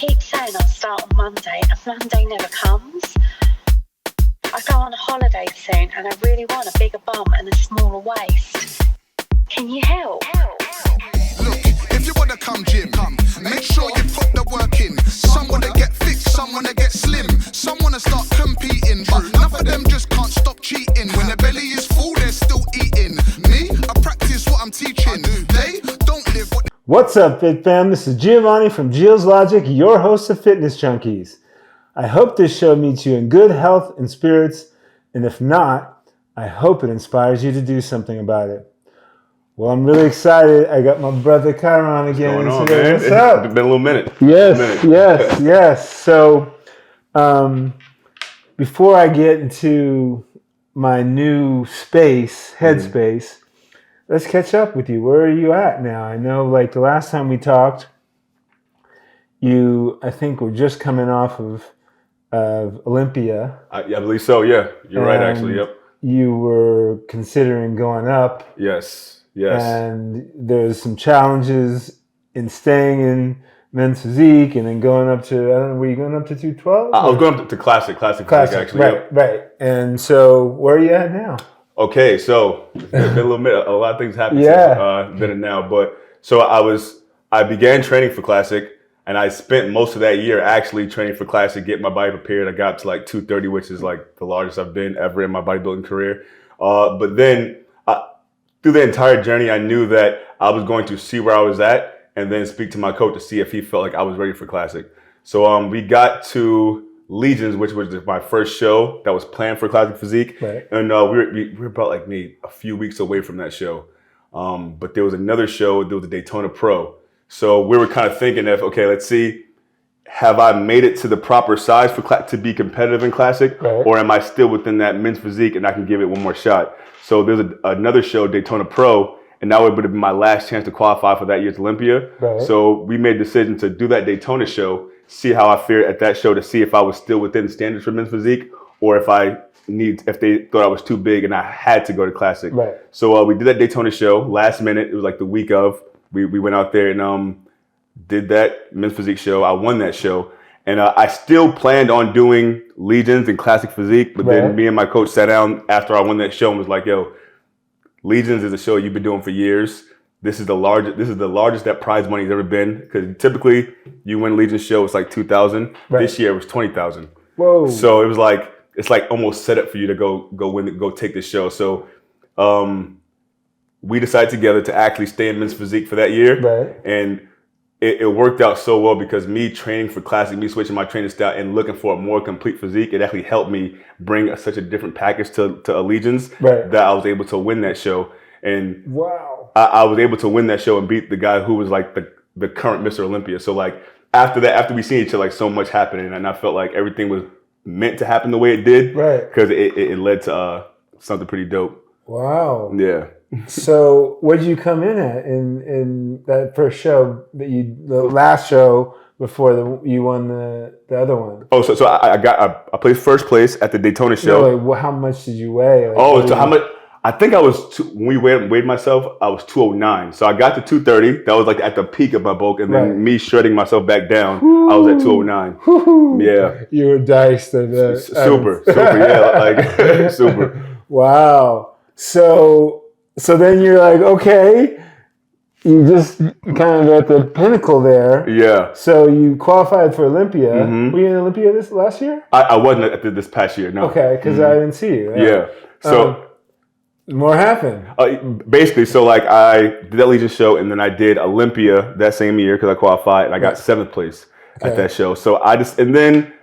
keep saying I'll start on Monday, and Monday never comes. I go on a holiday soon, and I really want a bigger bum and a smaller waist. Can you help? Look, if you wanna come gym, make sure you put the work in. Some wanna get fit, some wanna get slim, some wanna start competing, but enough of them just can't stop cheating. When their belly is full, they're still eating. Me, I practice what I'm teaching. They don't live what. What's up, Fit Fam? This is Giovanni from Gio's Logic, your host of Fitness Junkeez. I hope this show meets you in good health and spirits, and if not, I hope it inspires you to do something about it. Well, I'm really excited. I got my brother Kyron again. What's going on, man? What's up? It's been a little minute. Yes. So, before I get into my new space, headspace, let's catch up with you. Where are you at now? I know, like, the last time we talked, you, I think, were just coming off of Olympia. I believe so, yeah. You're right, actually, yep. You were considering going up. Yes. And there's some challenges in staying in men's physique and then going up to, I don't know, were you going up to 212? I was going up to classic physique, actually. Right. And so where are you at now? Okay, so it's been a little bit, a lot of things happened since then and now. But so I began training for classic, and I spent most of that year actually training for classic, getting my body prepared. I got to like 230, which is like the largest I've been ever in my bodybuilding career. But then through the entire journey, I knew that I was going to see where I was at and then speak to my coach to see if he felt like I was ready for classic. So we got to Legions, which was my first show that was planned for classic physique. Right. And we were about like maybe a few weeks away from that show. But there was another show, there was a Daytona Pro. So we were kind of thinking of, okay, let's see, have I made it to the proper size for to be competitive in classic, or am I still within that men's physique and I can give it one more shot? So there's another show, Daytona Pro, and that would have been my last chance to qualify for that year's Olympia. Right. So we made the decision to do that Daytona show, see how I fared at that show to see if I was still within standards for men's physique, or if they thought I was too big and I had to go to classic. Right. So we did that Daytona show last minute. It was like the week of. We went out there and did that men's physique show. I won that show. And I still planned on doing Legions and classic physique, but then me and my coach sat down after I won that show and was like, yo, Legions is a show you've been doing for years. This is the largest that prize money's ever been, because typically you win Legions show, it's like 2,000. Right. This year it was 20,000. Whoa. So it was like, it's like almost set up for you to go take this show. So we decided together to actually stay in men's physique for that year. Right. And it worked out so well because me training for classic, me switching my training style and looking for a more complete physique, it actually helped me bring such a different package to Allegiance that I was able to win that show. And I was able to win that show and beat the guy who was like the current Mr. Olympia. So like after we seen each other, like so much happening, and I felt like everything was meant to happen the way it did, because it led to something pretty dope. Wow. Yeah. So what did you come in at in that first show the last show before you won the other one? Oh, so I placed first place at the Daytona show. No, like, how much did you weigh? Like, how much? I think I was when we weighed myself, I was 209. So I got to 230. That was like at the peak of my bulk, and then me shredding myself back down, I was at 209. Yeah, you were diced at that. Super, yeah, like super. Wow. So then you're like, okay, you just kind of at the pinnacle there. Yeah. So you qualified for Olympia. Mm-hmm. Were you in Olympia this last year? I wasn't at this past year, no. Okay, because I didn't see you. Yeah. So more happened. Basically, so like I did that Legion show, and then I did Olympia that same year because I qualified, and I got 7th place at that show. So and then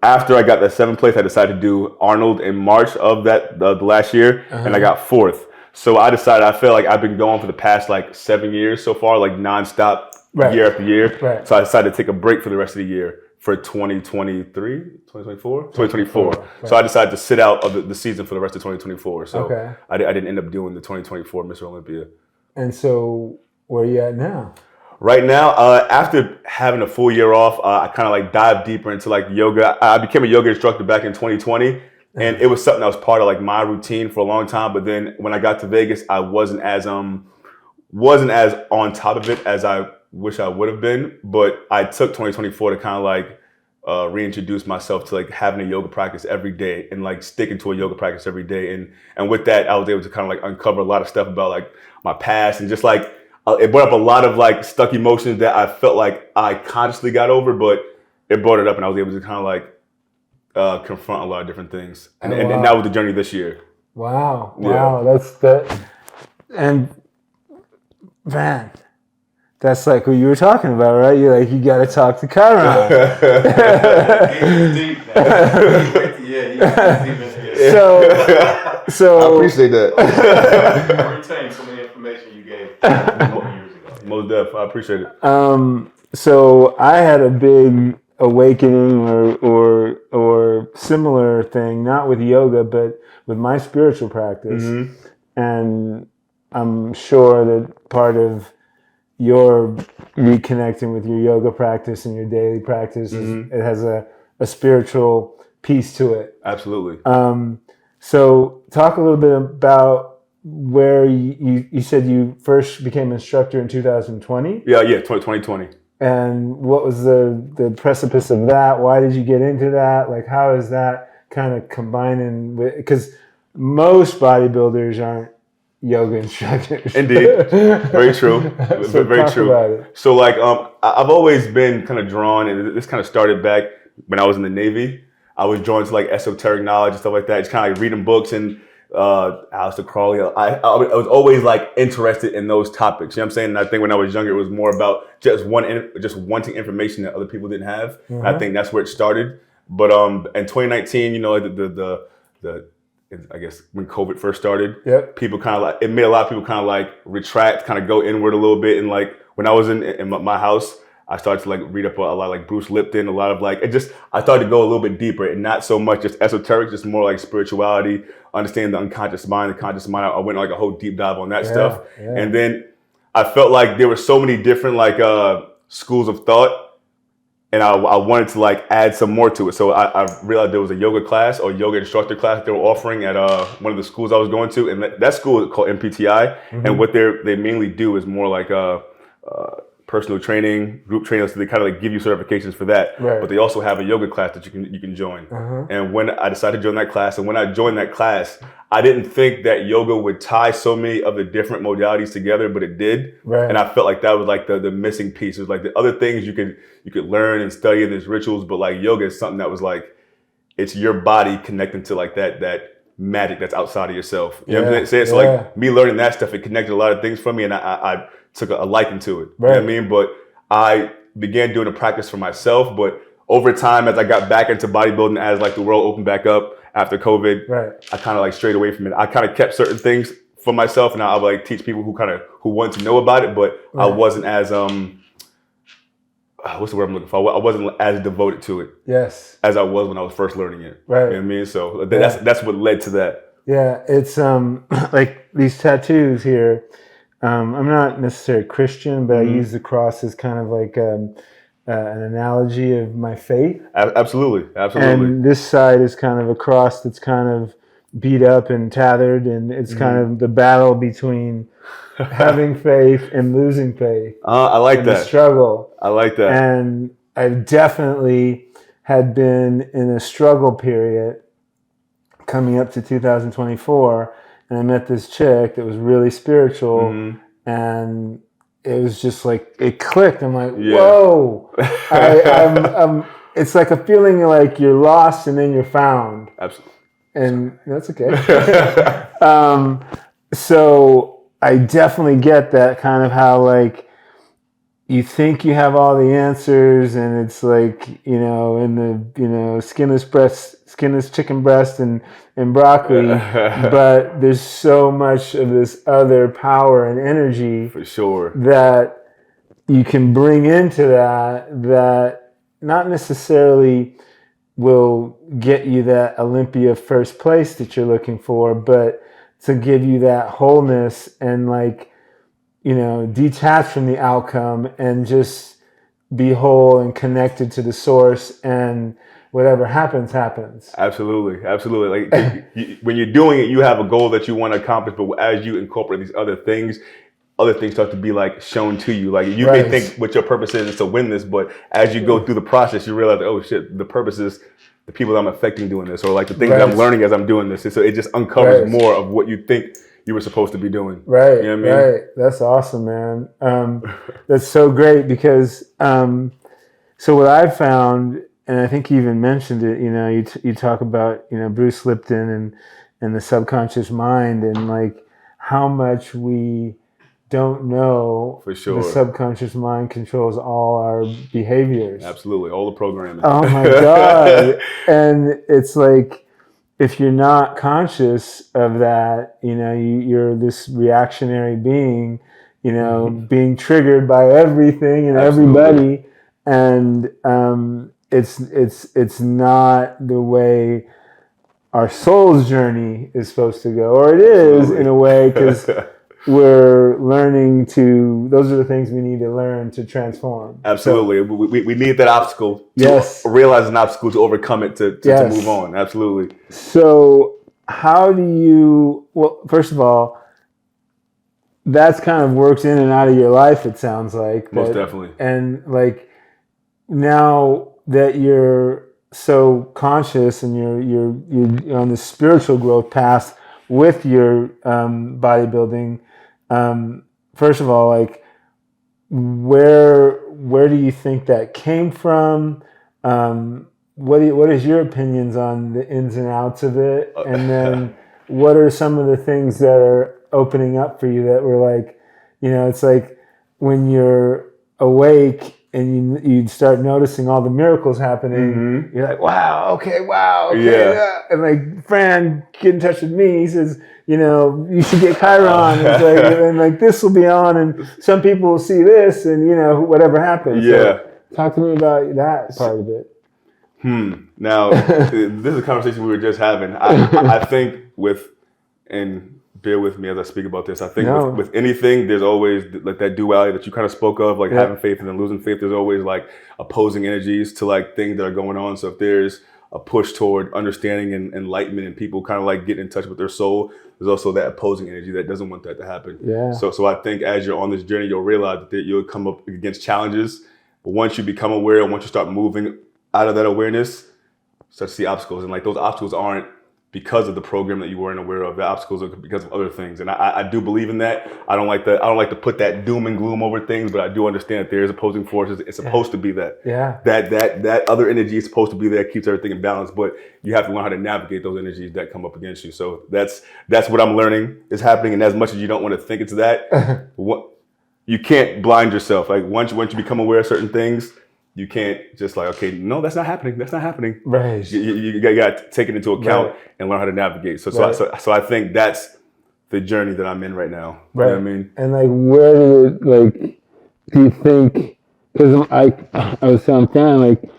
after I got that 7th place, I decided to do Arnold in March of the last year, and I got 4th. So I decided, I feel like I've been going for the past like 7 years so far, like nonstop, year after year. Right. So I decided to take a break for the rest of the year for 2024. Right. So I decided to sit out of the season for the rest of 2024. So I didn't end up doing the 2024 Mr. Olympia. And so where are you at now? Right now, after having a full year off, I kind of like dived deeper into like yoga. I became a yoga instructor back in 2020. And it was something that was part of like my routine for a long time. But then when I got to Vegas, I wasn't as on top of it as I wish I would have been, but I took 2024 to kind of like reintroduce myself to like having a yoga practice every day and like sticking to a yoga practice every day. And with that, I was able to kind of like uncover a lot of stuff about like my past and just like it brought up a lot of like stuck emotions that I felt like I consciously got over, but it brought it up and I was able to kind of like confront a lot of different things. And that was the journey this year. Wow. Yeah. Wow. That's that. And man, that's like what you were talking about, right? You're like, you got to talk to Kyron. So I appreciate that. I retain some of the information you gave 4 years ago. Most definitely, I appreciate it. So I had a big awakening or similar thing, not with yoga, but with my spiritual practice. Mm-hmm. And I'm sure that part of your reconnecting with your yoga practice and your daily practice it has a spiritual piece to it. Absolutely. So talk a little bit about where you said you first became an instructor in 2020? Yeah, 2020. And what was the precipice of that? Why did you get into that? Like, how is that kind of combining with, because most bodybuilders aren't yoga instructors. Indeed. Very true. So very talk true. about it. So like I've always been kind of drawn, and this kind of started back when I was in the Navy. I was drawn to like esoteric knowledge and stuff like that. Just kind of like reading books and Aleister Crowley. I was always like interested in those topics. You know what I'm saying? And I think when I was younger, it was more about just wanting information that other people didn't have. Mm-hmm. And I think that's where it started. But in 2019, you know, the I guess when COVID first started, people kind of like, it made a lot of people kind of like retract, kind of go inward a little bit. And like when I was in my house, I started to like read up a lot like Bruce Lipton, a lot of like, I started to go a little bit deeper and not so much just esoteric, just more like spirituality, understanding the unconscious mind, the conscious mind. I went like a whole deep dive on that stuff. Yeah. And then I felt like there were so many different like schools of thought. And I wanted to like add some more to it. So I realized there was a yoga class or yoga instructor class they were offering at one of the schools I was going to. And that school is called MPTI. Mm-hmm. And what they mainly do is more like personal training, group training. So they kind of like give you certifications for that. Right. But they also have a yoga class that you can join. Uh-huh. And when I decided to join that class, and when I joined that class, I didn't think that yoga would tie so many of the different modalities together, but it did. Right. And I felt like that was like the missing piece. It was like the other things you could learn and study, and there's rituals, but like yoga is something that was like, it's your body connecting to like that magic that's outside of yourself. You know what I'm saying? So like me learning that stuff, it connected a lot of things for me, and I took a liking to it. Right. You know what I mean? But I began doing a practice for myself, but over time, as I got back into bodybuilding, as like the world opened back up after COVID, I kind of like strayed away from it. I kind of kept certain things for myself, and I would like teach people who want to know about it, but I wasn't as what's the word I'm looking for? I wasn't as devoted to it as I was when I was first learning it. Right. You know what I mean? So that's what led to that. Yeah, it's like these tattoos here. I'm not necessarily Christian, but I use the cross as kind of like an analogy of my faith. Absolutely. And this side is kind of a cross that's kind of beat up and tattered, and it's kind of the battle between having faith and losing faith. I like that. The struggle. I like that. And I definitely had been in a struggle period coming up to 2024, and I met this chick that was really spiritual, and it was just like, it clicked. I'm like, whoa. I'm it's like a feeling like you're lost and then you're found. Absolutely. And that's okay. So I definitely get that kind of how like you think you have all the answers, and it's like, you know, in the, you know, skinless chicken breast and broccoli, but there's so much of this other power and energy for sure that you can bring into that not necessarily will get you that Olympia first place that you're looking for, but to give you that wholeness and like, you know, detach from the outcome and just be whole and connected to the source, and whatever happens. Absolutely. Like when you're doing it, you have a goal that you want to accomplish, but as you incorporate these other things, other things start to be like shown to you. Like you may think what your purpose is to win this, but as you go through the process, you realize, oh shit, the purpose is the people that I'm affecting doing this, or like the things that I'm learning as I'm doing this. And so it just uncovers more of what you think you were supposed to be doing. Right. You know what I mean? Right. That's awesome, man. That's so great because so what I've found, and I think you even mentioned it, you know, you talk about, you know, Bruce Lipton and the subconscious mind, and like how much we don't know. For sure. The subconscious mind controls all our behaviors. Absolutely. All the programming. Oh my God. And it's like, if you're not conscious of that, you know, you're this reactionary being, you know, being triggered by everything and everybody. And it's not the way our soul's journey is supposed to go, or it is in a way, because we're learning to, those are the things we need to learn to transform. Absolutely. So, we need that obstacle to realize an obstacle to overcome it to move on. Absolutely. So how do you, well, first of all, that's kind of works in and out of your life, it sounds like. Most definitely. And like now that you're so conscious and you're on this spiritual growth path with your bodybuilding, first of all, like where do you think that came from? What is your opinions on the ins and outs of it? And then what are some of the things that are opening up for you that were like, you know, it's like when you're awake and you start noticing all the miracles happening, you're like, wow, yeah. And like, Fran, get in touch with me. He says, you know, you should get Kyron. And like this will be on, and some people will see this, and you know, whatever happens. Yeah. So talk to me about that part of it. Now, this is a conversation we were just having. I think and bear with me as I speak about this, I think with anything, there's always like that duality that you kind of spoke of, like having faith and then losing faith. There's always like opposing energies to like things that are going on. So if there's a push toward understanding and enlightenment and people kind of like getting in touch with their soul, there's also that opposing energy that doesn't want that to happen. Yeah. So I think as you're on this journey, you'll realize that you'll come up against challenges. But once you become aware, and once you start moving out of that awareness, start to see obstacles. And like those obstacles aren't because of the program that you weren't aware of. The obstacles are because of other things. And I do believe in that. I don't like to put that doom and gloom over things, but I do understand that there's opposing forces. It's supposed to be that. Yeah. That other energy is supposed to be there, keeps everything in balance, but you have to learn how to navigate those energies that come up against you. So that's what I'm learning is happening. And as much as you don't want to think it's that, you can't blind yourself. Like once you become aware of certain things, you can't just like, okay, no, that's not happening. That's not happening. Right. You got to take it into account and learn how to navigate. So I think that's the journey that I'm in right now. Right. You know what I mean? And like, where do you think, because I was telling Fran, like,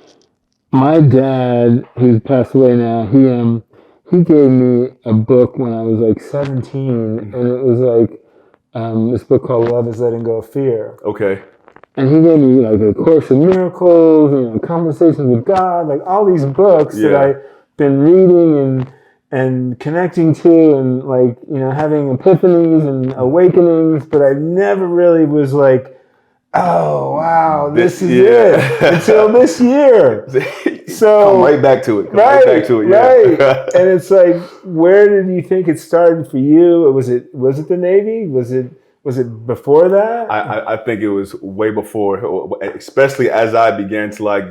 my dad, who's passed away now, he gave me a book when I was like 17, and it was like this book called Love is Letting Go of Fear. Okay. And he gave me like A Course in Miracles, you know, Conversations with God, like all these books that I've been reading and connecting to, and like, you know, having epiphanies and awakenings, but I never really was like, oh wow, this is it until this year. So come right back to it. Right And it's like, where did you think it started for you? Was it the Navy? Was it before that? I think it was way before, especially as I began to like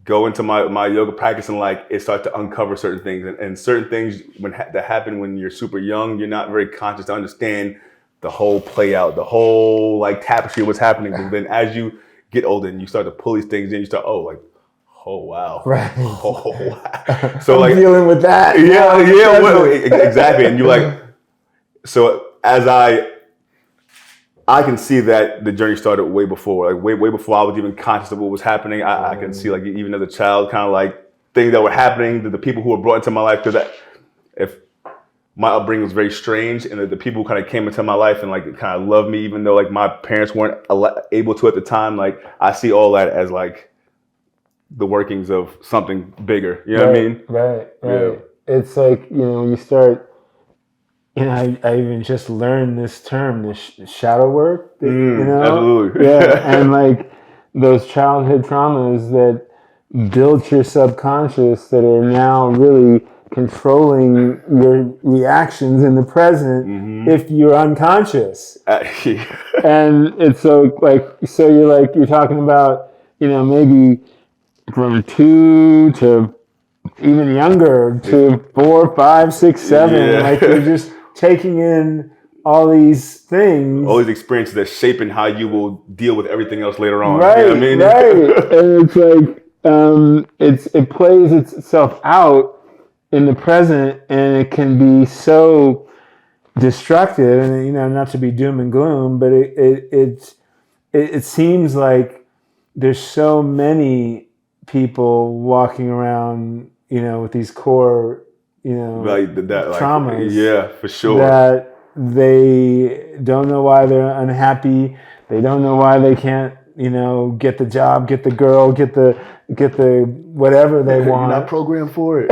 go into my yoga practice and like it started to uncover certain things and certain things that happen when you're super young, you're not very conscious to understand the whole play out, the whole like tapestry of what's happening. But then as you get older and you start to pull these things in, you start, oh wow. Right. Oh wow. So I'm like dealing with that. Exactly. And you like, so as I can see that the journey started way before, like way before I was even conscious of what was happening. I can see like even as a child, kind of like things that were happening, the people who were brought into my life, because if my upbringing was very strange, and the people who kind of came into my life and like kind of loved me, even though like my parents weren't able to at the time, like I see all that as like the workings of something bigger. You know what I mean? Right. Yeah. It's like, you know, when you start I even just learned this term, this shadow work. Absolutely. Yeah, and like those childhood traumas that built your subconscious that are now really controlling your reactions in the present if you're unconscious. And it's so you're talking about, maybe from 2 to even younger to 4, 5, 6, 7. Yeah. Like you're just taking in all these things, all these experiences that shaping how you will deal with everything else later on. right? You know what I mean? Right, and it's like it plays itself out in the present, and it can be so destructive. And not to be doom and gloom, but it seems like there's so many people walking around, with these core, like traumas. Yeah, for sure. That they don't know why they're unhappy. They don't know why they can't, get the job, get the girl, get the whatever they want. You're not programmed for it.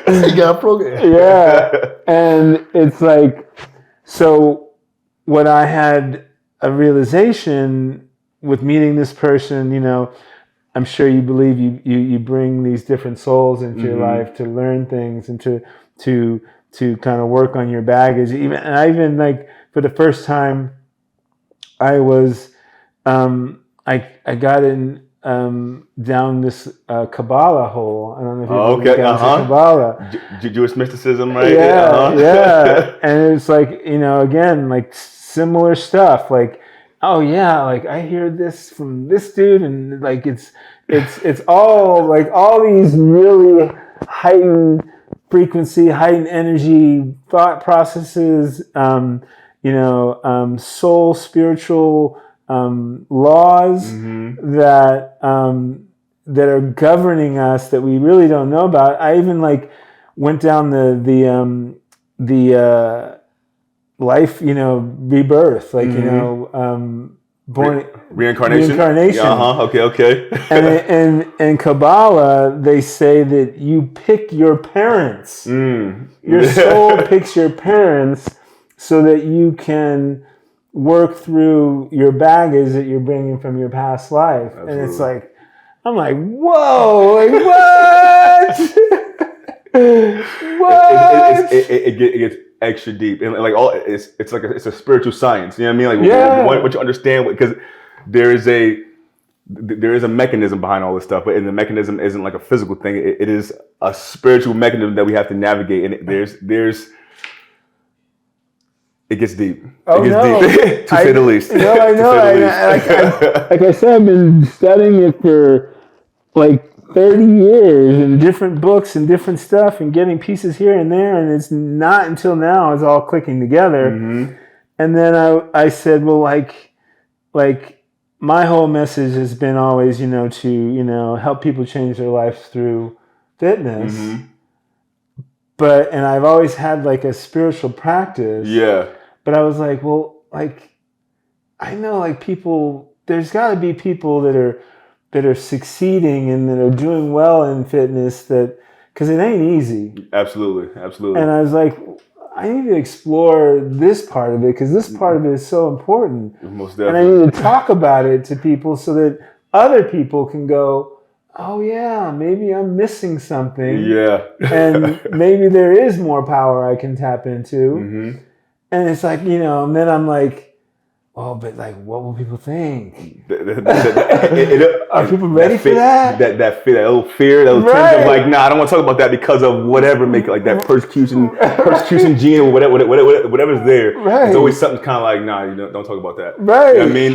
You got programmed. Yeah, and it's like, so when I had a realization with meeting this person, I'm sure you believe you bring these different souls into your life to learn things and to kind of work on your baggage. Even like for the first time, I was I got in down this Kabbalah hole. I don't know if you've got into Kabbalah. Jewish mysticism, right? Yeah, yeah. And it's like, again, like similar stuff. Like, oh yeah, like I hear this from this dude, and like it's all like all these really heightened frequency, heightened energy, thought processes, soul, spiritual laws that are governing us that we really don't know about. I even like went down the life, rebirth, like born reincarnation. Okay. And in Kabbalah, they say that you pick your parents. Your soul picks your parents so that you can work through your baggage that you're bringing from your past life. Absolutely. And it's like, I'm like, whoa, like what? What? It gets extra deep, and like it's a spiritual science. You know what I mean? Like what you understand, because there is a mechanism behind all this stuff, but the mechanism isn't like a physical thing. It is a spiritual mechanism that we have to navigate, and it gets deep. Oh, it gets deep, to say the least. No, I know. Like I said, I've been studying it for like 30 years in different books and different stuff and getting pieces here and there. And it's not until now it's all clicking together. And then I said, well, like my whole message has been always, to, help people change their lives through fitness. And I've always had like a spiritual practice. Yeah. But I was like, well, like, I know like people, there's got to be people that are succeeding and that are doing well in fitness because it ain't easy. Absolutely. And I was like, I need to explore this part of it because this part of it is so important. Most definitely. And I need to talk about it to people so that other people can go, oh yeah, maybe I'm missing something. Yeah. And maybe there is more power I can tap into. And it's like, and then I'm like, oh, but like, what will people think? Are people ready for that? That little fear, that little tension of like, nah, I don't want to talk about that because of whatever, make it like that persecution gene or whatever's there. Right. There's always something kind of like, nah, don't talk about that. Right. You know what I mean?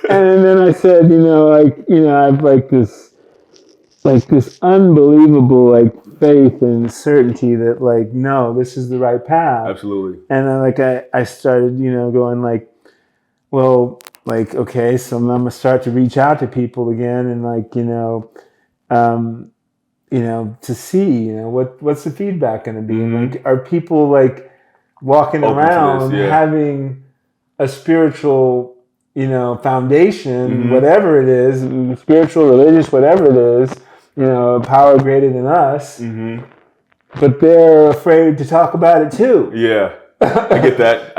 And then I said, I've this unbelievable like faith and certainty that like, no, this is the right path. Absolutely. And then I started, going like, well, like, okay, so I'm gonna start to reach out to people again and like, to see, what's the feedback gonna be? And like, are people like walking around having a spiritual, foundation, whatever it is, spiritual, religious, whatever it is, power greater than us, but they're afraid to talk about it too. Yeah, I get that.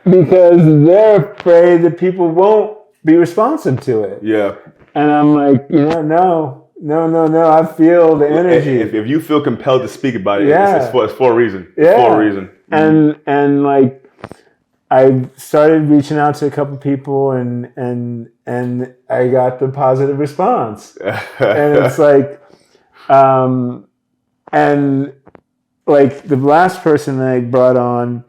Because they're afraid that people won't be responsive to it. Yeah. And I'm like, no. I feel the energy. If you feel compelled to speak about it, yeah. it's for a reason. Yeah. It's for a reason. And like, I started reaching out to a couple people and I got the positive response. And it's like, and like the last person that I brought on,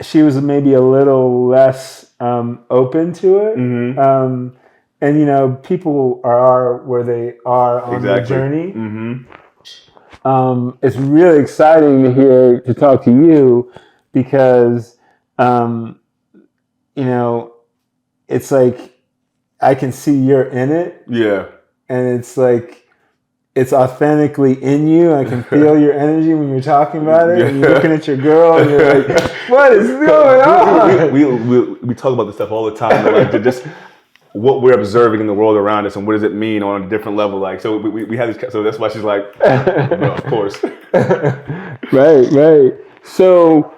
she was maybe a little less open to it. Mm-hmm. And people are where they are on their journey. Mm-hmm. It's really exciting to talk to you because it's like I can see you're in it. Yeah. And it's like it's authentically in you. I can feel your energy when you're talking about it. And you're looking at your girl and you're like, what is going on? We talk about this stuff all the time. Like just what we're observing in the world around us and what does it mean on a different level. Like, so we have this, so that's why she's like, well, of course. Right. So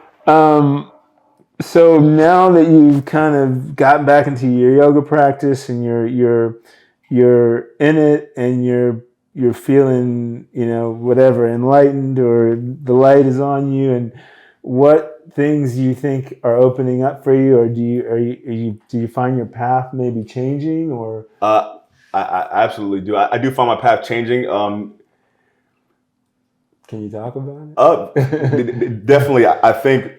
now that you've kind of gotten back into your yoga practice and you're in it and you're feeling, whatever, enlightened or the light is on you, and what things you think are opening up for you, or do you find your path maybe changing, or? I absolutely do. I do find my path changing. Can you talk about it? Definitely. I think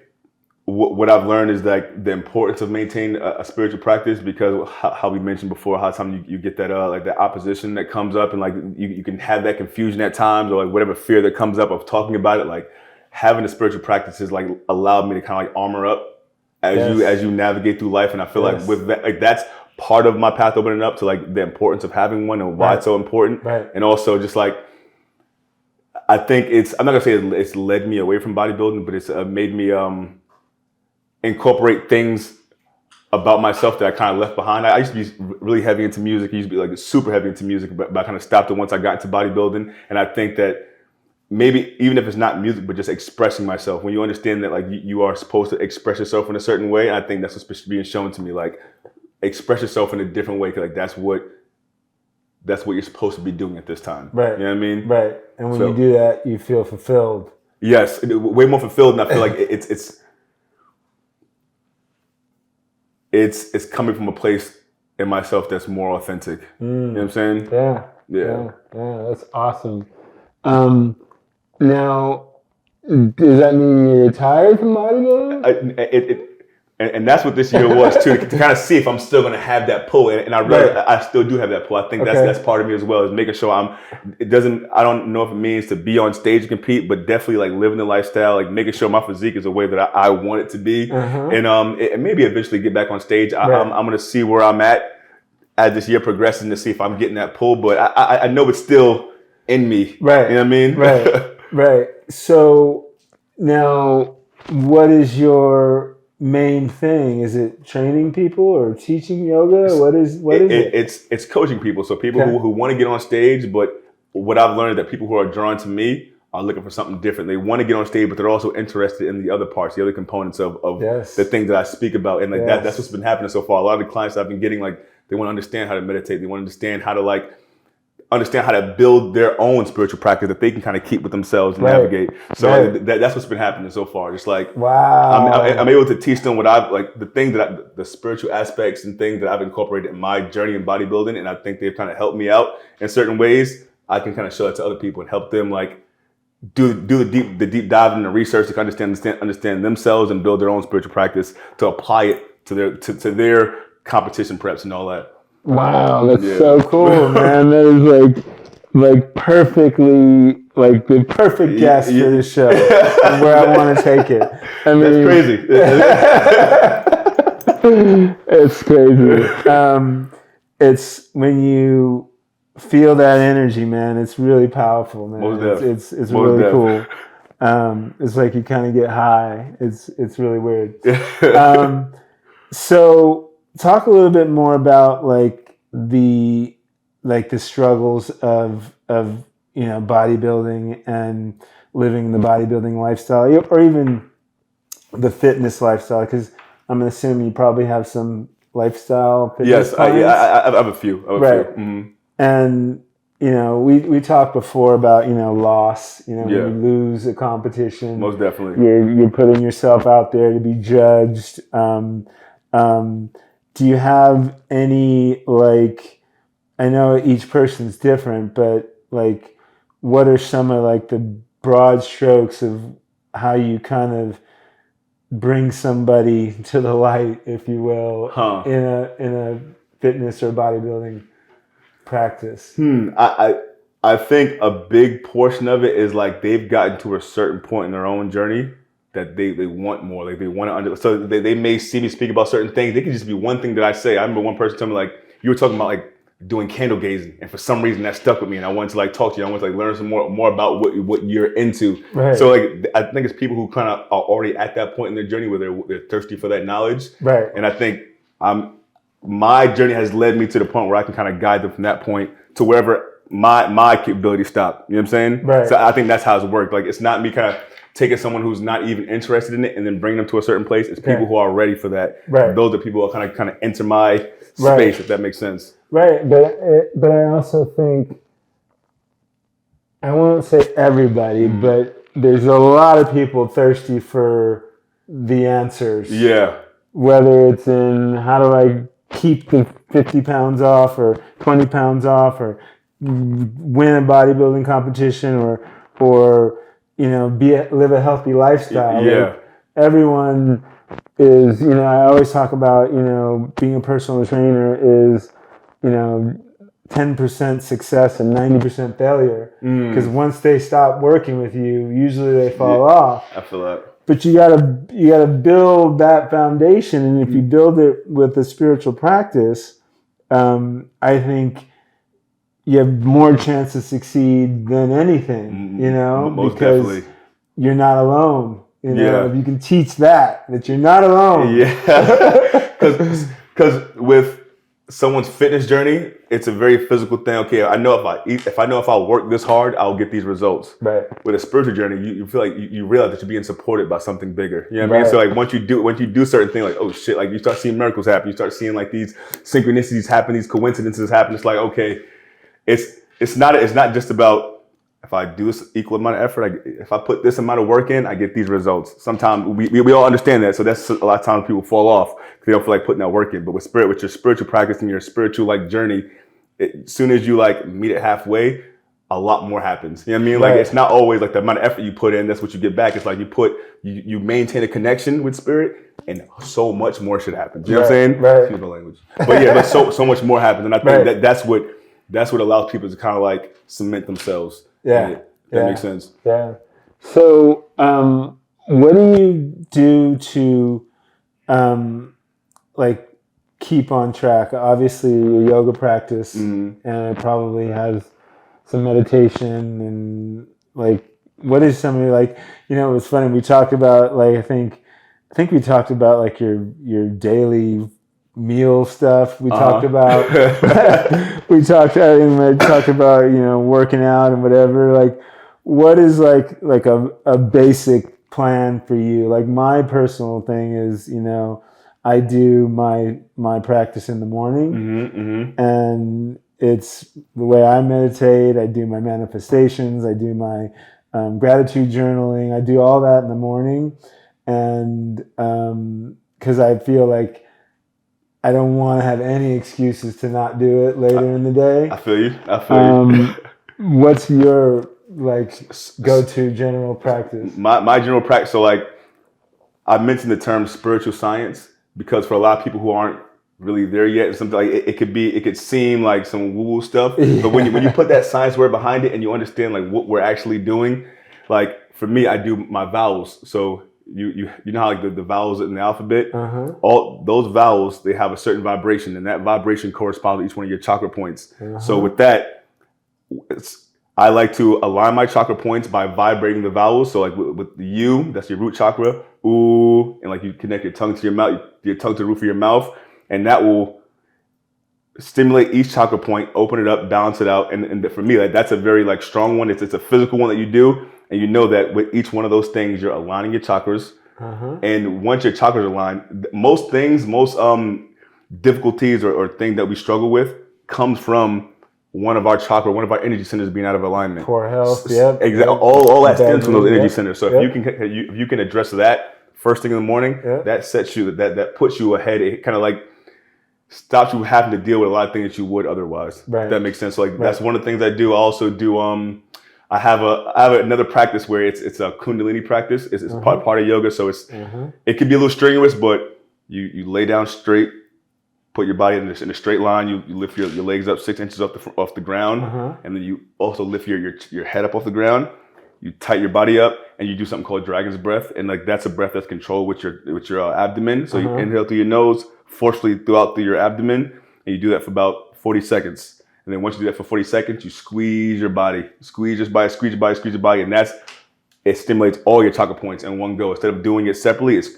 what I've learned is like the importance of maintaining a spiritual practice, because how we mentioned before, how time you get that like that opposition that comes up, and like you can have that confusion at times, or like whatever fear that comes up of talking about it. Like having a spiritual practice has like allowed me to kind of like armor up as you navigate through life. And I feel like with that, like that's part of my path opening up to like the importance of having one and why it's so important. Right. And also just like, I think I'm not gonna say it's led me away from bodybuilding, but it's made me incorporate things about myself that I kind of left behind. I used to be really heavy into music. I used to be like super heavy into music, but I kind of stopped it once I got into bodybuilding. And I think that maybe even if it's not music, but just expressing myself, when you understand that like you are supposed to express yourself in a certain way, I think that's what's being shown to me. Like express yourself in a different way, 'cause like that's what you're supposed to be doing at this time. Right. You know what I mean? Right. And when you do that, you feel fulfilled. Yes, way more fulfilled, and I feel like it's coming from a place in myself that's more authentic. You know what I'm saying? Yeah, that's awesome. Now, does that mean you're retired from bodybuilding? And that's what this year was too, to kind of see if I'm still going to have that pull, and I realize I still do have that pull. I think that's part of me as well, is making sure I don't know if it means to be on stage and compete, but definitely like living the lifestyle, like making sure my physique is the way that I want it to be, and maybe eventually get back on stage. I'm going to see where I'm at as this year progresses to see if I'm getting that pull, but I know it's still in me. Right. You know what I mean? Right. So now, what is your main thing? Is it training people or teaching yoga? What is it? It's coaching people. So people who want to get on stage, but what I've learned is that people who are drawn to me are looking for something different. They want to get on stage, but they're also interested in the other parts, the other components of the things that I speak about. And like that's what's been happening so far. A lot of the clients I've been getting, like they want to understand how to meditate. They want to understand how to understand how to build their own spiritual practice that they can kind of keep with themselves and navigate. So that's what's been happening so far. Just like, wow, I'm able to teach them what I've the spiritual aspects and things that I've incorporated in my journey in bodybuilding. And I think they've kind of helped me out in certain ways. I can kind of show that to other people and help them like do the deep dive in the research to understand themselves and build their own spiritual practice to apply it to their competition preps and all that. Wow, that's so cool, man. That is like perfectly, like the perfect guest for this show, and where I want to take it. I mean, that's crazy. It's crazy. It's when you feel that energy, man. It's really powerful, man. It's really cool. It's like you kind of get high. It's really weird. So. Talk a little bit more about the struggles of bodybuilding and living the bodybuilding lifestyle, or even the fitness lifestyle? Because I'm assuming you probably have some lifestyle fitness plans. I have a few. Right. And, you know, we talked before about, you know, loss. You know, when you lose a competition. Most definitely. You're putting yourself out there to be judged. Do you have any, like, I know each person's different, but, like, what are some of, like, the broad strokes of how you kind of bring somebody to the light, if you will, in a fitness or bodybuilding practice? I think a big portion of it is like they've gotten to a certain point in their own journey that they want more. Like they want to so they may see me speak about certain things. They could just be one thing that I say. I remember one person told me, like, you were talking about like doing candle gazing, and for some reason that stuck with me, and I wanted to like talk to you. I wanted to like learn some more about what you're into. Right. So like I think it's people who kind of are already at that point in their journey where they're thirsty for that knowledge. Right. And I think my journey has led me to the point where I can kind of guide them from that point to wherever my capability stop. You know what I'm saying? Right. So I think that's how it's worked. Like it's not me kind of taking someone who's not even interested in it and then bringing them to a certain place. It's people who are ready for that. Right. Those are people who kind of enter my space, if that makes sense. Right. But I also think, I won't say everybody, but there's a lot of people thirsty for the answers. Yeah. Whether it's in how do I keep the 50 pounds off or 20 pounds off or win a bodybuilding competition or you know, live a healthy lifestyle. Yeah. Like everyone is, you know, I always talk about, you know, being a personal trainer is, you know, 10% success and 90% failure. Because once they stop working with you, usually they fall off. I feel that. But you gotta build that foundation, and if you build it with a spiritual practice, I think you have more chance to succeed than anything, you know, most because definitely. You're not alone. You know, if you can teach that you're not alone. Yeah, because with someone's fitness journey, it's a very physical thing. Okay, I know if I work this hard, I'll get these results. Right. With a spiritual journey, you feel like you realize that you're being supported by something bigger. You know what I mean? So like once you do certain things, like, oh shit, like you start seeing miracles happen. You start seeing like these synchronicities happen, these coincidences happen. It's like, okay. It's not just about if I do this equal amount of effort, if I put this amount of work in, I get these results. Sometimes we all understand that, so that's a lot of times people fall off because they don't feel like putting that work in. But with your spiritual practice and your spiritual like journey, as soon as you like meet it halfway, a lot more happens. You know what I mean? Like it's not always like the amount of effort you put in, that's what you get back. It's like you maintain a connection with spirit, and so much more shit happens. You know what I'm saying? Right. Excuse my language. But yeah, but so much more happens, and I think that's what allows people to kind of like cement themselves. Yeah. That makes sense. Yeah. So, what do you do to, like keep on track? Obviously your yoga practice and it probably has some meditation and like, what is somebody like, you know, it was funny. We talked about like, I think we talked about like your daily meal stuff. We talked about we talked about, you know, working out and whatever. Like what is like a basic plan for you? Like my personal thing is, you know, I do my practice in the morning and it's the way I meditate. I do my manifestations, I do my gratitude journaling, I do all that in the morning, and because I feel like I don't want to have any excuses to not do it later in the day. I feel you. What's your like go-to general practice? My general practice. So like I mentioned the term spiritual science because for a lot of people who aren't really there yet, something like it could seem like some woo-woo stuff. But when you put that science word behind it and you understand like what we're actually doing, like for me, I do my vowels. So you know how like the vowels in the alphabet, all those vowels, they have a certain vibration, and that vibration corresponds to each one of your chakra points. So with that, I like to align my chakra points by vibrating the vowels. So like with the U, that's your root chakra, ooh, and like you connect your tongue to your mouth, your tongue to the roof of your mouth, and that will stimulate each chakra point, open it up, balance it out. And for me, like that's a very like strong one. It's a physical one that you do. And you know that with each one of those things, you're aligning your chakras. And once your chakras are aligned, most difficulties or things that we struggle with comes from one of our energy centers being out of alignment. Poor health, Exactly. All that stems from those energy centers. So if you can address that first thing in the morning, that sets you, that puts you ahead. It kind of like stops you having to deal with a lot of things that you would otherwise. Right. If that makes sense. So like that's one of the things I do. I also do. I have another practice where it's a Kundalini practice. It's part of yoga. So it can be a little strenuous, but you lay down straight. Put your body in a straight line. You lift your legs up 6 inches off the ground, and then you also lift your head up off the ground. You tighten your body up, and you do something called dragon's breath, and like that's a breath that's controlled with your abdomen. So you inhale through your nose, forcefully through your abdomen, and you do that for about 40 seconds. And then once you do that for 40 seconds, you squeeze your body, squeeze your body, and it stimulates all your chakra points in one go instead of doing it separately. It's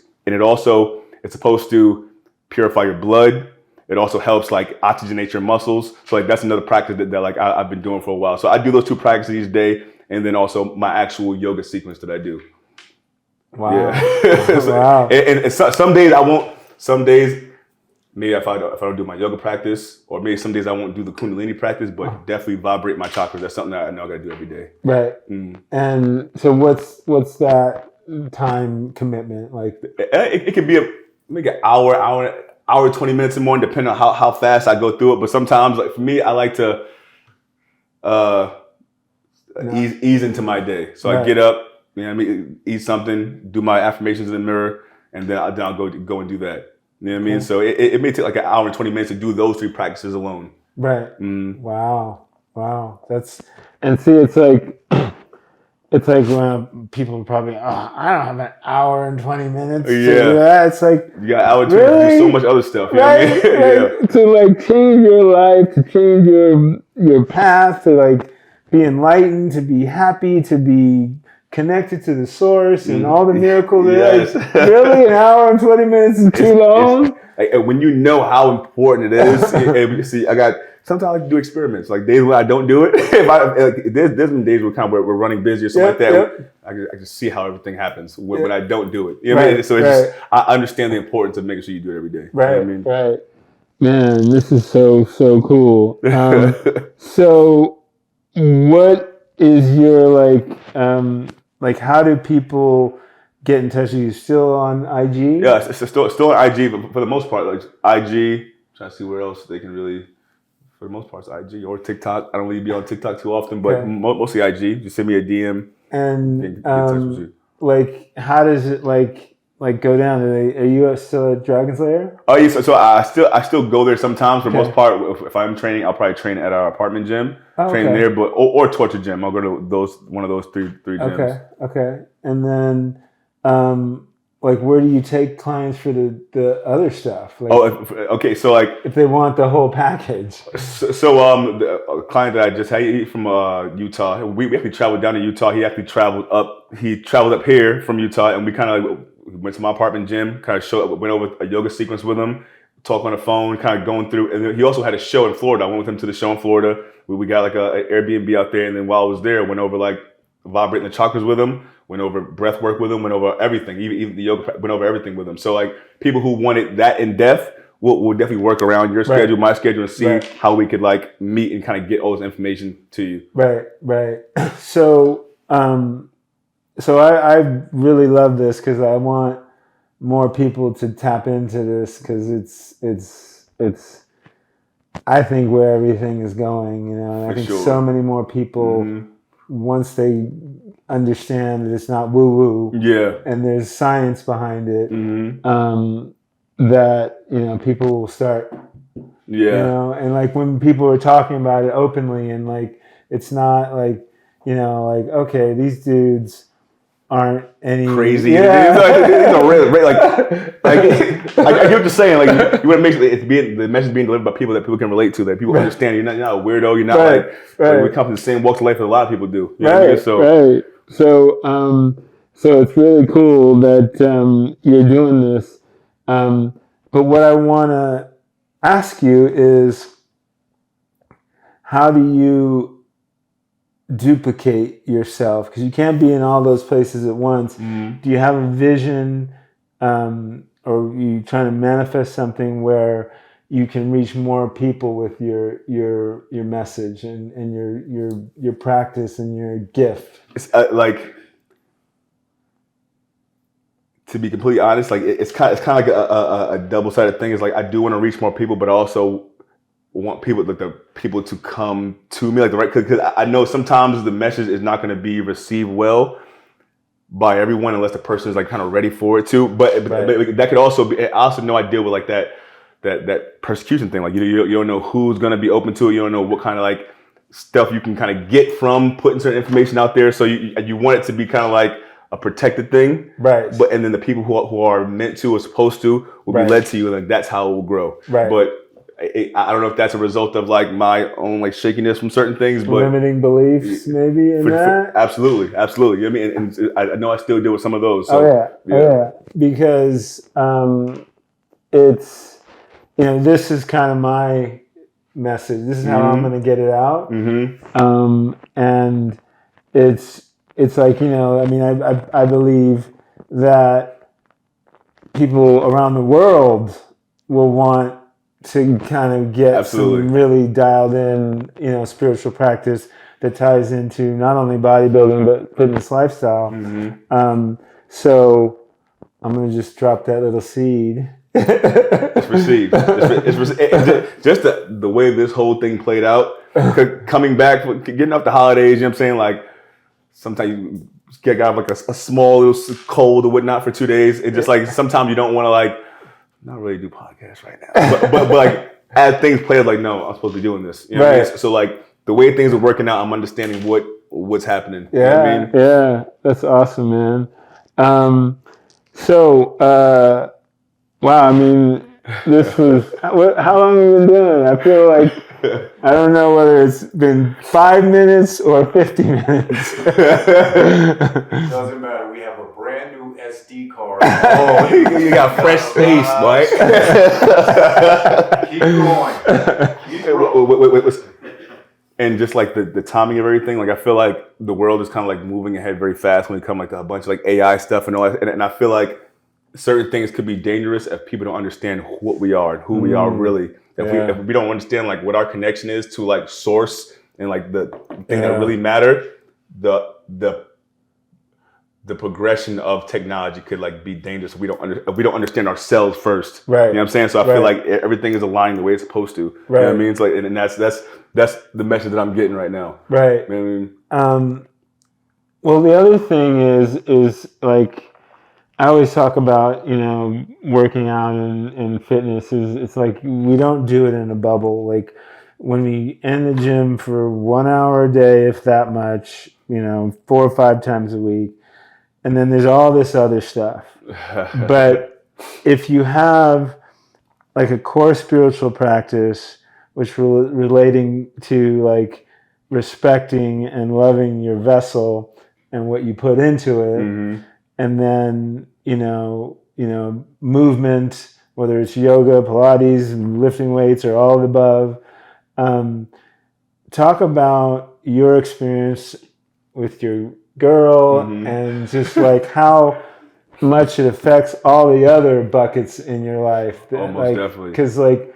supposed to purify your blood. It also helps like oxygenate your muscles. So like that's another practice that like I've been doing for a while. So I do those 2 practices each day, and then also my actual yoga sequence that I do. Wow. Yeah. Wow. And some days I won't. Some days maybe if I don't do my yoga practice, or maybe some days I won't do the Kundalini practice, but definitely vibrate my chakras. That's something that I know I got to do every day. Right. And so what's that time commitment like? It could be maybe an hour 20 minutes or more, depending on how fast I go through it. But sometimes, like for me, I like to ease into my day. So I get up, eat something, do my affirmations in the mirror, and then I'll go and do that. You know what I mean? So it may take like an hour and 20 minutes to do those 3 practices alone. Right. Wow. It's like when people probably, I don't have an hour and 20 minutes to do that. It's like, you got an hour and 20 to do so much other stuff. You know what I mean? To like change your life, to change your path, to like be enlightened, to be happy, to be connected to the source and all the miracles. Yes. Like, really? An hour and 20 minutes is too long? When you know how important it is, sometimes I like to do experiments. Like days when I don't do it, there's been days where we're running busy or something like that. I just see how everything happens when I don't do it. You know what I mean? So it's just, I understand the importance of making sure you do it every day. Right. You know what I mean? Right. Man, this is so cool. So what is your like how do people get in touch with you? Still on IG? Yeah, it's still on IG, but for the most part, like IG, trying to see where else they can really. For the most part, it's IG or TikTok. I don't really be on TikTok too often, but mostly IG. Just send me a DM and get in touch with you. Like, how does it like go down? Are you still at Dragon Slayer? Oh yeah, so I still go there sometimes. For the most part, if I'm training, I'll probably train at our apartment gym, train there, but or Torture Gym. I'll go to one of those three gyms. Okay, and then like, where do you take clients for the other stuff? Like, so like if they want the whole package. So the client that I just had from Utah, we actually traveled down to Utah. He actually traveled up. He traveled up here from Utah, and we kind of went to my apartment gym. Kind of went over a yoga sequence with him, talk on the phone, kind of going through. And then he also had a show in Florida. I went with him to the show in Florida. We got like an Airbnb out there, and then while I was there, went over like vibrating the chakras with him. Went over breath work with him, went over everything, even the yoga, went over everything with him. So like people who wanted that in depth, we'll definitely work around your schedule, my schedule, and see how we could like meet and kind of get all this information to you. Right. So I really love this because I want more people to tap into this because it's I think where everything is going, and I think so many more people once they understand that it's not woo-woo and there's science behind it, that people will start and like when people are talking about it openly and like it's not like like, okay, these dudes aren't any crazy. I get what you're saying. Like you want to make sure the message being delivered by people that people can relate to, that people understand. You're not a weirdo. You're not like we come from the same walks of life that a lot of people do. You know what I mean? So it's really cool that you're doing this. But what I want to ask you is, how do you duplicate yourself? Because you can't be in all those places at once. Do you have a vision, or are you trying to manifest something where you can reach more people with your message and your practice and your gift? It's to be completely honest, like it's kind of like a double-sided thing. It's like I do want to reach more people, but I also want people, like the people, to come to me, like the right, because I know sometimes the message is not going to be received well by everyone unless the person is like kind of ready for it too. But that could also be. I also know I deal with like that persecution thing. Like you don't know who's going to be open to it. You don't know what kind of like stuff you can kind of get from putting certain information out there. So you want it to be kind of like a protected thing, right? But and then the people who are meant to or supposed to will be led to you, and like that's how it will grow, right? But I don't know if that's a result of like my own like shakiness from certain things, but limiting beliefs maybe in that. Absolutely. You know what I mean? And I know I still deal with some of those. So, Oh yeah, because it's, you know, this is kind of my message. This is how I'm going to get it out. And it's like, you know, I mean, I believe that people around the world will want to kind of get some really dialed in, you know, spiritual practice that ties into not only bodybuilding but fitness lifestyle. So I'm going to just drop that little seed. It's received. Just the way this whole thing played out, coming back, getting off the holidays, you know what I'm saying? Like, sometimes you get out of like a small little cold or whatnot for 2 days. It's just like sometimes you don't want to like not really do podcasts right now. But like as things play, like no, I'm supposed to be doing this. You know what I mean? So like the way things are working out, I'm understanding what's happening. Yeah, you know what I mean? Yeah, that's awesome, man. Wow, I mean, this was, how long have you been doing? I feel like, I don't know whether it's been 5 minutes or 50 minutes. Doesn't matter. We have a brand new SD card. Oh, you got fresh space, boy. Keep going. Wait. And just like the timing of everything, like I feel like the world is kind of like moving ahead very fast when it comes like to a bunch of like AI stuff and all that. And I feel like certain things could be dangerous if people don't understand what we are and who we are really. If we don't understand like what our connection is to like source and like the thing that really matter, the progression of technology could like be dangerous if we don't understand ourselves first. Right. You know what I'm saying? So I feel like everything is aligning the way it's supposed to. Right. You know what I mean? It's like, and that's the message that I'm getting right now. Right. You know what I mean? Well, the other thing is like, I always talk about, you know, working out and fitness it's like we don't do it in a bubble. Like when we end the gym for 1 hour a day, if that much, you know, 4 or 5 times a week, and then there's all this other stuff. But if you have like a core spiritual practice, which relating to like respecting and loving your vessel and what you put into it, and then you know, movement, whether it's yoga, Pilates, and lifting weights, or all of the above. Talk about your experience with your girl and just like how much it affects all the other buckets in your life. Almost definitely. Because like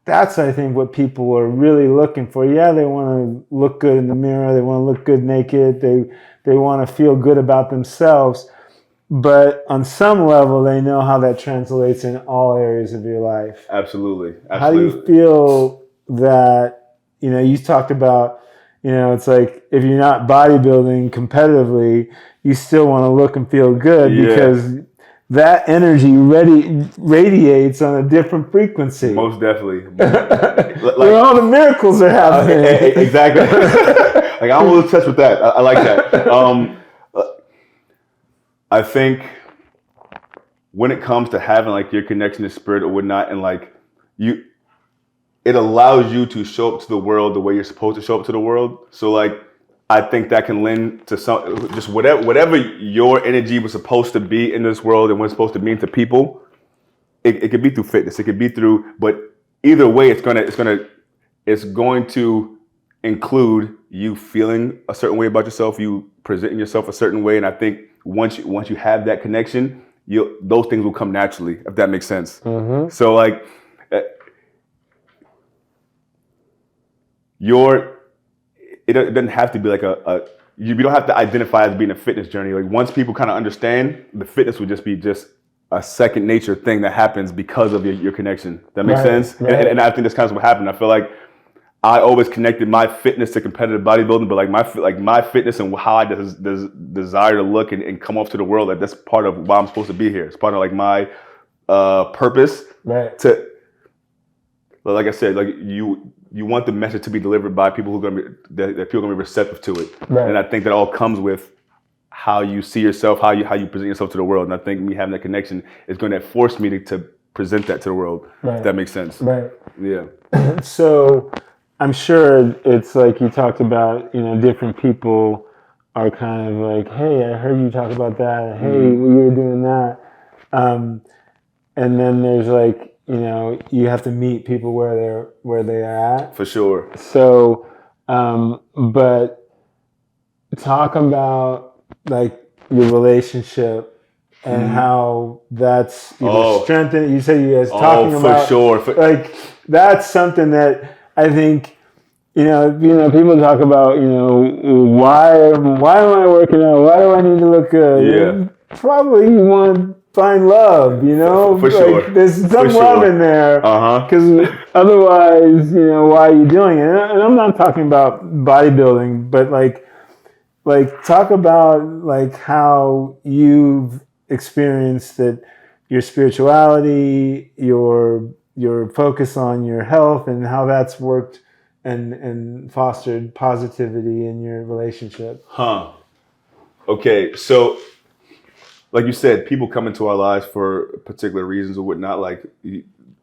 that's, I think, what people are really looking for. Yeah, they want to look good in the mirror. They want to look good naked. They want to feel good about themselves. But on some level, they know how that translates in all areas of your life. Absolutely. How do you feel that, you know, you talked about, you know, it's like if you're not bodybuilding competitively, you still want to look and feel good because that energy radiates on a different frequency. Most definitely. Where all the miracles are happening. Exactly. Like I'm a little touched with that. I like that. I think when it comes to having like your connection to spirit or whatnot, and like it allows you to show up to the world the way you're supposed to show up to the world. So like, I think that can lend to some, just whatever your energy was supposed to be in this world and what's supposed to mean to people. It could be through fitness. It could be through, but either way, it's going to include you feeling a certain way about yourself, you presenting yourself a certain way, and I think once you have that connection, those things will come naturally, if that makes sense. Mm-hmm. So like, it doesn't have to be like you don't have to identify as being a fitness journey. Like once people kind of understand, the fitness would just be a second nature thing that happens because of your connection. That makes sense? Right. And I think that's kind of what happened. I feel like I always connected my fitness to competitive bodybuilding, but like my fitness and how I desire to look and come off to the world, like that's part of why I'm supposed to be here. It's part of like my purpose. Right. Like I said, like you want the message to be delivered by people that people are gonna be receptive to it. Right. And I think that all comes with how you see yourself, how you present yourself to the world. And I think me having that connection is going to force me to present that to the world. Right. If that makes sense. Right. Yeah. So I'm sure it's like you talked about, different people are kind of like, hey, I heard you talk about that. Hey, you were doing that. And then there's like, you have to meet people where they are at. For sure. So, but talk about like your relationship and how that's strengthened. You said you guys talking about. For sure. Like that's something that I think, people talk about, why am I working out? Why do I need to look good? Yeah. Probably you want to find love, For sure. There's some love in there. Because otherwise, why are you doing it? And I'm not talking about bodybuilding, but like talk about like how you've experienced that your spirituality, your focus on your health, and how that's worked and fostered positivity in your relationship. Okay, so like you said, people come into our lives for particular reasons or whatnot. Like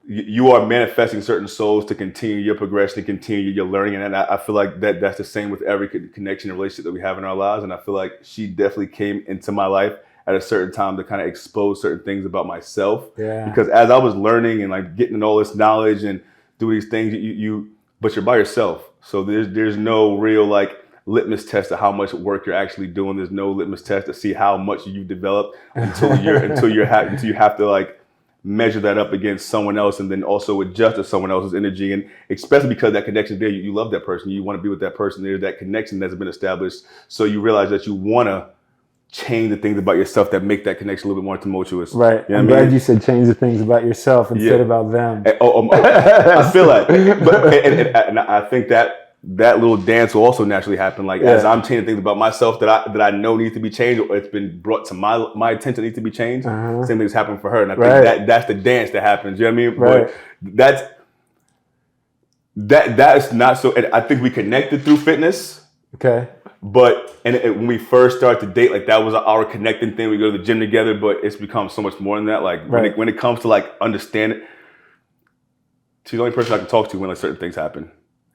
you are manifesting certain souls to continue your progression, to continue your learning. And I feel like that's the same with every connection and relationship that we have in our lives. And I feel like she definitely came into my life at a certain time to kind of expose certain things about myself. Yeah. Because as I was learning and like getting all this knowledge and doing these things, but you're by yourself. So there's no real like litmus test of how much work you're actually doing. There's no litmus test to see how much you've developed until you have to like measure that up against someone else and then also adjust to someone else's energy. And especially because that connection is there, you love that person, you want to be with that person. There's that connection that's been established. So you realize that you want to change the things about yourself that make that connection a little bit more tumultuous. Right. You know I'm glad you said change the things about yourself instead about them. I feel that. And I think that little dance will also naturally happen. Like as I'm changing things about myself that I know need to be changed, or it's been brought to my attention needs to be changed. Same thing's happening for her, and I think that's the dance that happens. You know what I mean? Right. But that's not so. And I think we connected through fitness. Okay. But when we first started to date, like that was our connecting thing. We go to the gym together, but it's become so much more than that. Like when it comes to like understanding, she's the only person I can talk to when like certain things happen.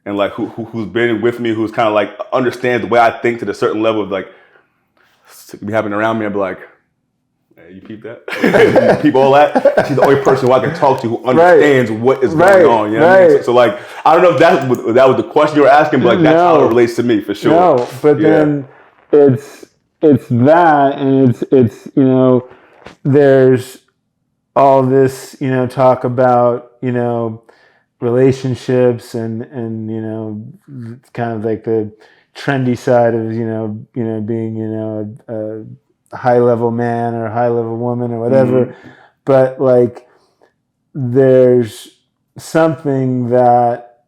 And like who's been with me, who's kind of like understands the way I think to the certain level of like, it be happening around me, I'd be like, hey, you peep that? You peep all that? She's the only person who I can talk to who understands what is going on. You know what I mean? So like, I don't know if that was the question you were asking, but like that's how it relates to me for sure. No, but then it's that, and it's there's all this talk about relationships and kind of like the trendy side of being a high level man or a high level woman or whatever, but like there's something that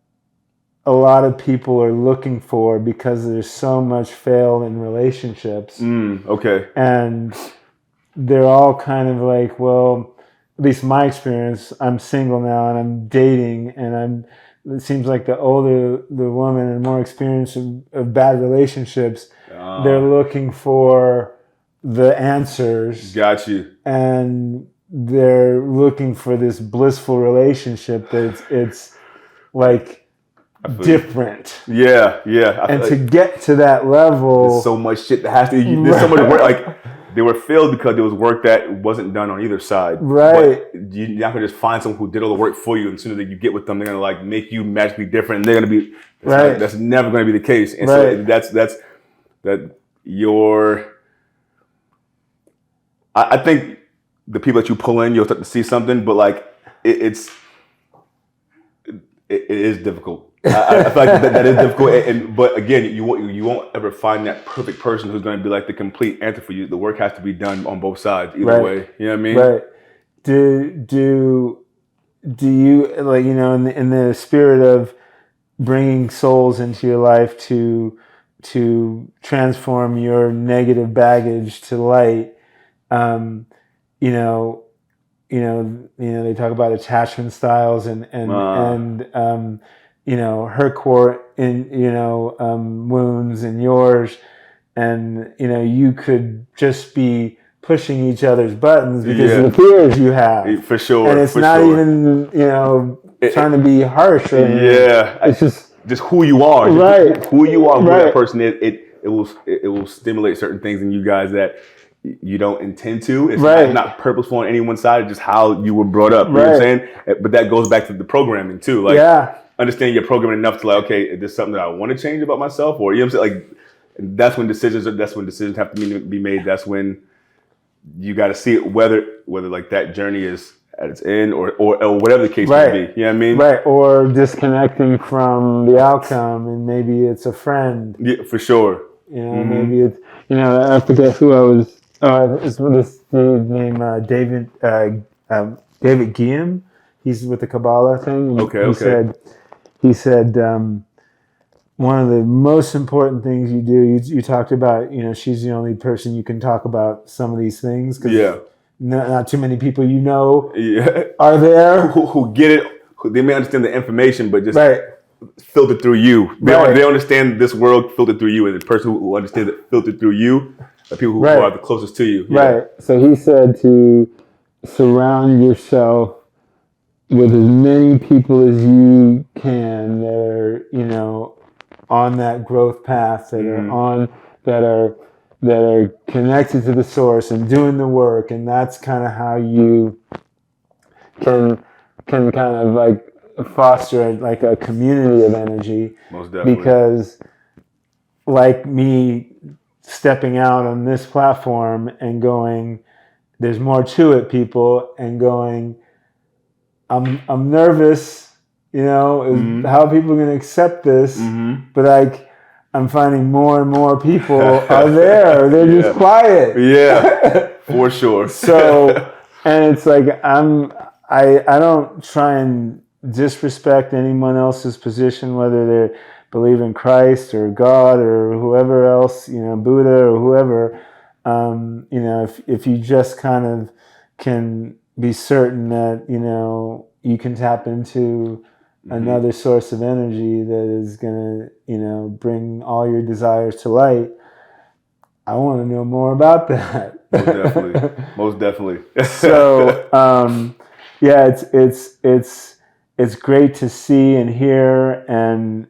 a lot of people are looking for because there's so much fail in relationships. Okay. And they're all kind of like, well, at least my experience, I'm single now and I'm dating, and it seems like the older the woman and more experience of bad relationships, they're looking for the answers. Got you. And they're looking for this blissful relationship that it's like different. Yeah. And to get to that level, there's so much shit that has to. There's so much work. Like they were filled because there was work that wasn't done on either side. Right. But you're not gonna just find someone who did all the work for you, and as soon as you get with them, they're gonna like make you magically different, and they're gonna be right. That's never gonna be the case. And right. so I think the people that you pull in, you'll start to see something, but like it is difficult. I feel like that is difficult, but again, you won't ever find that perfect person who's going to be like the complete answer for you. The work has to be done on both sides, either right. way. You know what I mean? Right. Do you, like, in the spirit of bringing souls into your life to transform your negative baggage to light? They talk about attachment styles and her core in wounds and yours, and you could just be pushing each other's buttons because of the fears you have. For sure. And it's not even trying to be harsh. It's just who you are. Right. Just who you are. Who that person is. It will stimulate certain things in you guys that you don't intend to. It's not purposeful on anyone's side. It's just how you were brought up. You know what I'm saying? But that goes back to the programming too. Like, understanding your programming enough to like, okay, is this something that I want to change about myself? Or, you know what I'm saying? Like, that's when decisions have to be made. That's when you got to see it, whether like that journey is at its end or whatever the case may be. You know what I mean? Right. Or disconnecting from the outcome, and maybe it's a friend. Yeah, for sure. Maybe it's, I forget who I was. It's this dude named David Guillaume. He's with the Kabbalah thing. He said one of the most important things you do. You talked about, she's the only person you can talk about some of these things. Not too many people are there who get it. They may understand the information, but just filtered through you. They understand this world filtered through you, and the person who understands it filtered through you. The people who are the closest to you. Right. So he said to surround yourself with as many people as you can that are, on that growth path, that are connected to the source and doing the work, and that's kind of how you can kind of like foster like a community of energy. Most definitely. Because like me stepping out on this platform and going, there's more to it, people, and going, I'm nervous, how people are going to accept this, but like I'm finding more and more people are there. They're just quiet. Yeah, for sure. So, and it's like I don't try and disrespect anyone else's position, whether they believe in Christ or God or whoever else, Buddha or whoever. If you just kind of can be certain that you can tap into another source of energy that is going to bring all your desires to light. I want to know more about that. Most definitely. So it's great to see and hear, and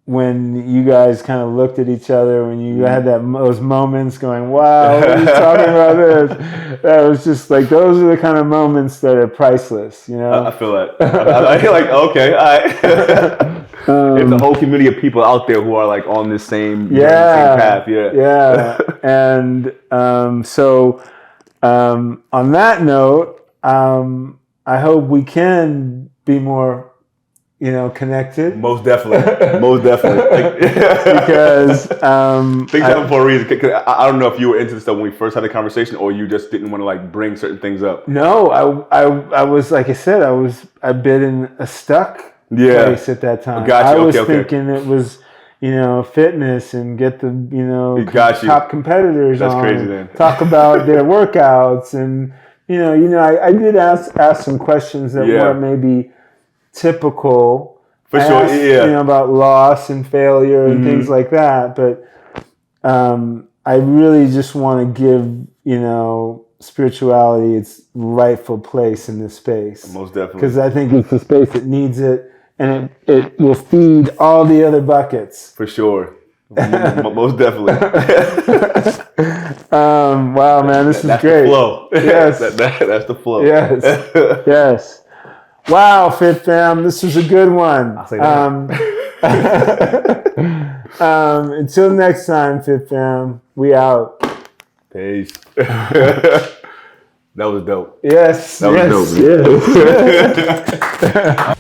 when you guys kind of looked at each other, when you had those moments going, wow, what are you talking about this? That was just like, those are the kind of moments that are priceless, I feel that. I feel like, okay, all right. It's a whole community of people out there who are like on this same path. Yeah. And so on that note, I hope we can be more connected. Most definitely. Because things happen for a reason. I don't know if you were into this stuff when we first had the conversation, or you just didn't want to like bring certain things up. No, I was, like I said, I've been in a stuck place at that time. Gotcha. I was thinking it was fitness and get the top competitors That's on. Crazy then. Talk about their workouts, and I did ask some questions that weren't maybe typical. For sure, about loss and failure and things like that. But I really just want to give, spirituality its rightful place in this space. Most definitely. Because I think it's the space that needs it, and it will feed all the other buckets. For sure. Most definitely. Wow, man, this is That's great. The flow. Yes. That's the flow. Yes. Yes. Wow, Fit Fam, this was a good one. I'll say that. Until next time, Fit Fam, we out. Peace. That was dope. Yes. That was dope. Yes.